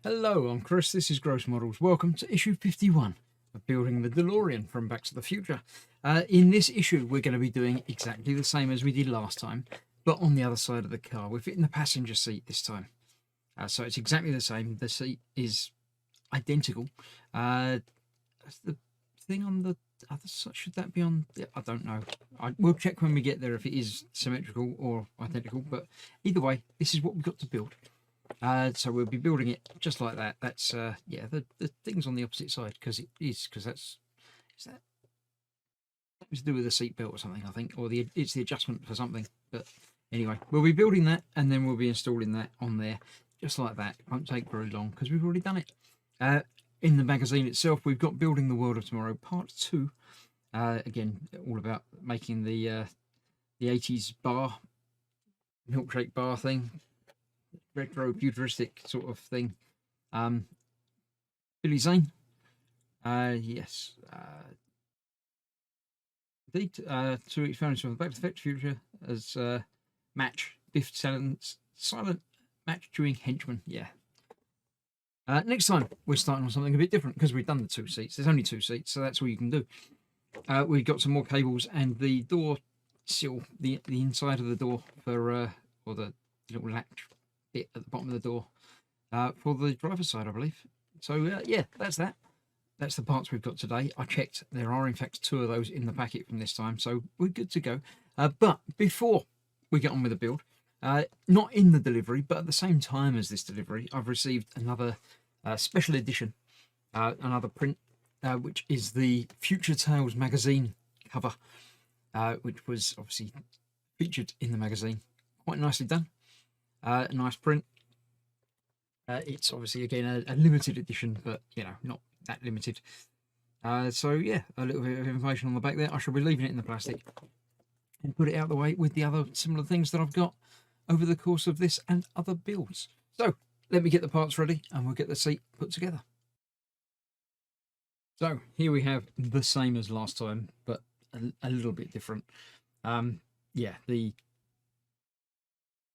Hello, I'm Chris, this is Gross Models. Welcome to issue 51 of Building the Delorean from Back to the Future. In this issue, we're going to be doing exactly the same as we did last time, but on the other side of the car. We're fitting the passenger seat this time. So it's exactly the same. The seat is identical. The thing on the other side, should that be on? I don't know. We'll check when we get there if it is symmetrical or identical, but either way, this is what we've got to build. So we'll be building it just like that. That's yeah, the thing's on the opposite side because that's to do with the seat belt or something, I think, or it's the adjustment for something. But anyway, we'll be building that and then we'll be installing that on there just like that. It won't take very long because we've already done it. In the magazine itself, we've got Building the World of Tomorrow Part 2. Again, all about making the 80s bar, milkshake bar thing. Retro futuristic sort of thing. Billy Zane, yes, indeed. 2 weeks found himself Back to the Future as Match Biff silent match chewing henchman. Yeah. Next time we're starting on something a bit different because we've done the 2 seats. There's only 2 seats, so that's all you can do. We've got some more cables and the door sill, the inside of the door for or the little latch bit at the bottom of the door for the driver's side, I believe. So yeah, that's that. That's the parts we've got today. I checked. There are in fact 2 of those in the packet from this time, so we're good to go. But before we get on with the build, not in the delivery, but at the same time as this delivery, I've received another special edition, another print, which is the Future Tales magazine cover, which was obviously featured in the magazine. Quite nicely done. Nice print. It's obviously again a limited edition, but you know, not that limited. So yeah, a little bit of information on the back there. I shall be leaving it in the plastic and put it out the way with the other similar things that I've got over the course of this and other builds. So let me get the parts ready and we'll get the seat put together. So here we have the same as last time, but a little bit different. Yeah, the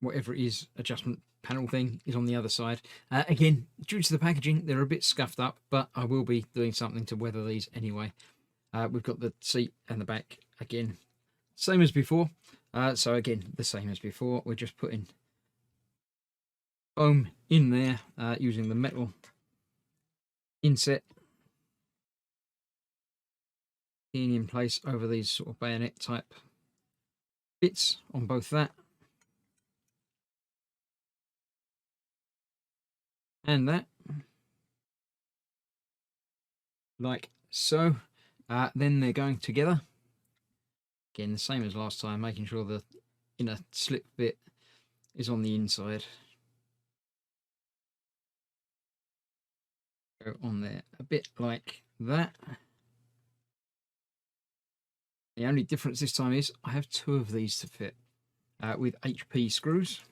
whatever it is adjustment panel thing is on the other side. Again, due to the packaging, they're a bit scuffed up, but I will be doing something to weather these anyway. We've got the seat and the back again, same as before. So again, the same as before. We're just putting foam in there using the metal inset, being in place over these sort of bayonet type bits on both that and that, like so. Then they're going together again, the same as last time, making sure the inner slip bit is on the inside. Go on there a bit like that. The only difference this time is I have 2 of these to fit with HP screws.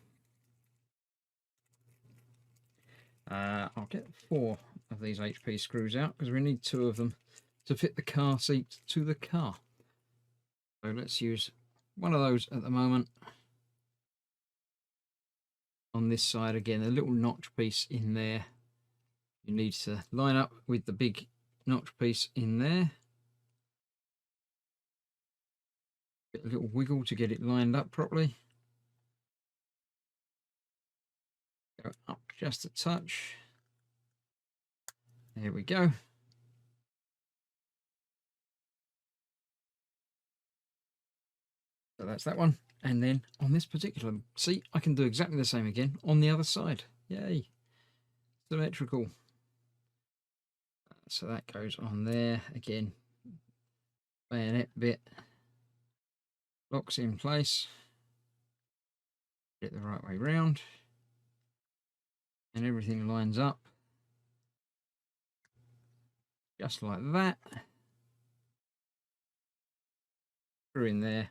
I'll get 4 of these HP screws out because we need 2 of them to fit the car seat to the car. So let's use one of those at the moment. On this side again, a little notch piece in there. You need to line up with the big notch piece in there. Get a little wiggle to get it lined up properly. Go up just a touch. There we go. So that's that one. And then on this particular seat, I can do exactly the same again on the other side. Yay. Symmetrical. So that goes on there again. Bayonet bit. Locks in place. Get it the right way round. And everything lines up. Just like that. Through in there.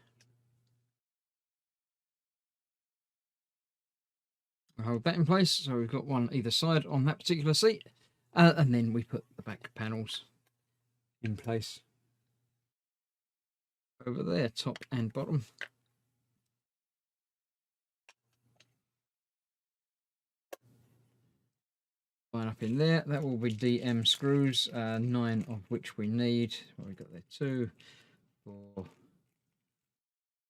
Hold that in place, so we've got one either side on that particular seat, and then we put the back panels in place over there, top and bottom. line line up in there. That will be DM screws, 9 of which we need. What we got there? 2, 4,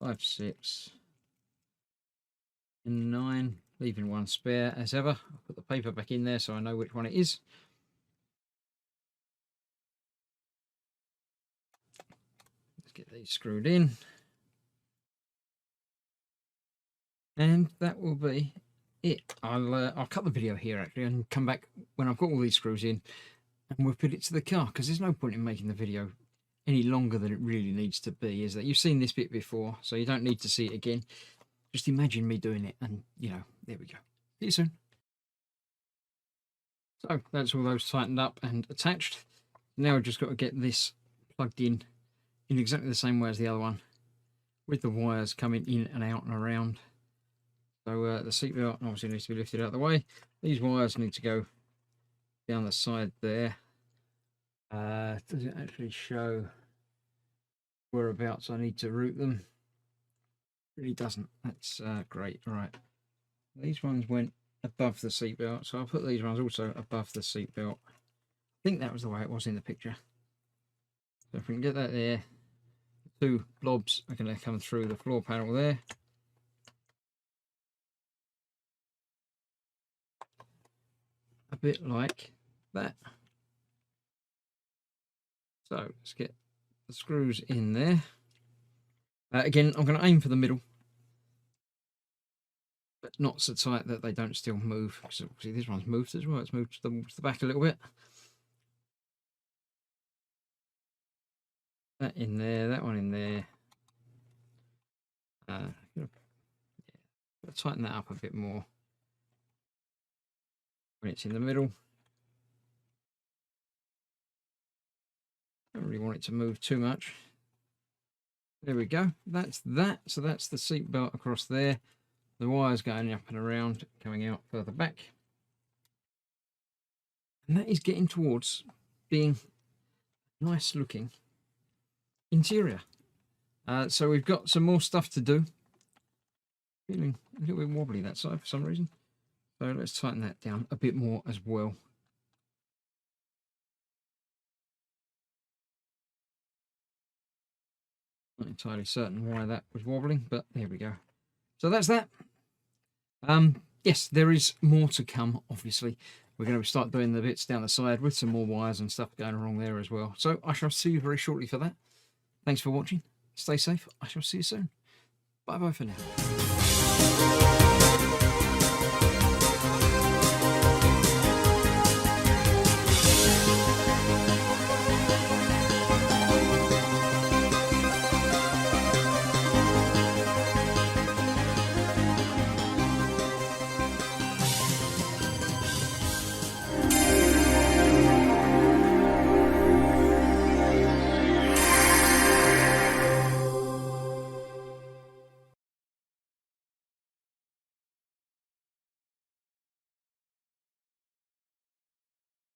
5, 6, and 9. Leaving one spare as ever. I'll put the paper back in there so I know which one it is. Let's get these screwed in. And that will be it. I'll cut the video here actually and come back when I've got all these screws in and we'll put it to the car, because there's no point in making the video any longer than it really needs to be, is that you've seen this bit before, so you don't need to see it again. Just imagine me doing it and, you know, there we go. See you soon. So that's all those tightened up and attached. Now I've just got to get this plugged in exactly the same way as the other one, with the wires coming in and out and around. So the seatbelt obviously needs to be lifted out of the way. These wires need to go down the side there. Does it actually show whereabouts I need to route them? It really doesn't. That's great. All right. These ones went above the seatbelt, so I'll put these ones also above the seatbelt. I think that was the way it was in the picture. So if we can get that there, the 2 blobs are going to come through the floor panel there. A bit like that. So let's get the screws in there. Again, I'm going to aim for the middle, but not so tight that they don't still move. Because obviously this one's moved as well. It's moved to the back a little bit. That in there, that one in there. Yeah, tighten that up a bit more when it's in the middle. Don't really want it to move too much. There we go. That's that. So that's the seat belt across there. The wires going up and around, coming out further back. And that is getting towards being nice looking interior. So we've got some more stuff to do. Feeling a little bit wobbly that side for some reason. So let's tighten that down a bit more as well. Not entirely certain why that was wobbling, but there we go. So that's that. Yes, there is more to come, obviously. We're going to start doing the bits down the side with some more wires and stuff going along there as well. So I shall see you very shortly for that. Thanks for watching. Stay safe. I shall see you soon. Bye-bye for now.